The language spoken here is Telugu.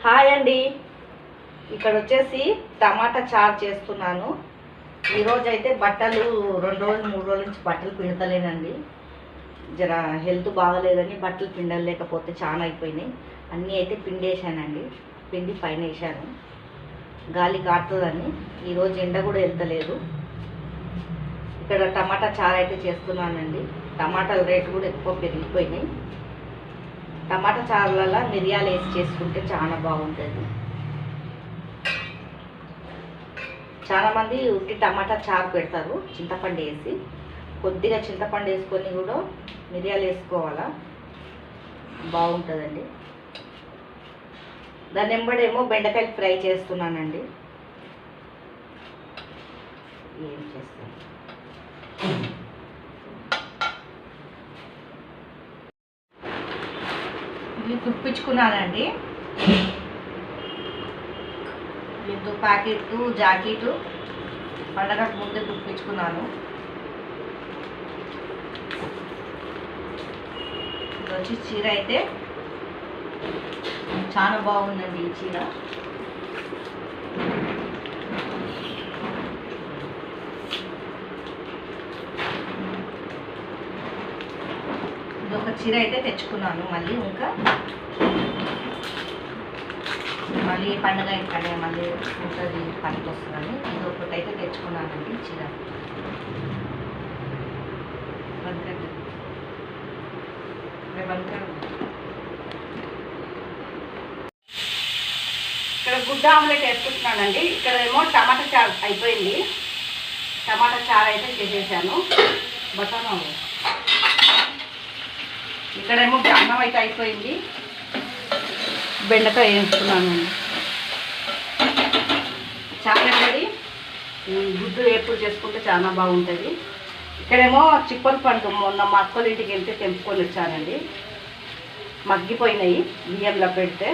హాయ్ అండి, ఇక్కడ వచ్చేసి టమాటా చారు చేస్తున్నాను. ఈరోజు అయితే బట్టలు 2 రోజులు 3 రోజుల నుంచి బట్టలు పిండతలేనండి. జర హెల్త్ బాగలేదని బట్టలు పిండలేకపోతే చాలా అయిపోయినాయి. అన్నీ అయితే పిండేసానండి. పిండి పైన వేసాను, గాలి కారుతుందని. ఈరోజు ఎండ కూడా వెళ్తలేదు. ఇక్కడ టమాటా చారు అయితే చేస్తున్నానండి. టమాటాల రేటు కూడా ఎక్కువ పెరిగిపోయినాయి. టమాటా చారులలో మిరియాలు వేసి చేసుకుంటే చాలా బాగుంటుంది. చాలామంది ఉట్టి టమాటా చారు పెడతారు చింతపండు వేసి. కొద్దిగా చింతపండు వేసుకొని కూడా మిరియాలు వేసుకోవాలా, బాగుంటుందండి. దాని వెంబడేమో బెండకాయలు ఫ్రై చేస్తున్నానండి. ఏం చేస్తాను, ఇవి కుప్పించుకున్నానండి. ఇది ప్యాకెట్ జాకెట్ పండగకు ముందే కుప్పించుకున్నాను. ఇది వచ్చి చీర అయితే చాలా బాగుందండి. ఈ చీర ఇది ఒక చీర అయితే తెచ్చుకున్నాను. మళ్ళీ పండుగ ఇక్కడే మళ్ళీ ఉంటుంది, పనికి వస్తుందని ఇది ఒకటి అయితే తెచ్చుకున్నానండి. చీర ఇక్కడ గుడ్డ ఆమ్లెట్ వేసుకుంటున్నానండి. ఇక్కడ ఏమో టమాటా చారు అయిపోయింది. టమాటా చారు అయితే చేసేసాను. బటానా ఇక్కడేమో అన్నం అయితే అయిపోయింది. బెండకాయ వేస్తున్నాను. చాలా రెడీ. గుడ్డు ఎప్పుడు చేసుకుంటే చాలా బాగుంటుంది. ఇక్కడేమో చిప్పల పండు మొన్న మా అక్కల ఇంటికి వెళ్తే తెంపుకొని వచ్చానండి. మగ్గిపోయినాయి బియ్యంలో పెడితే.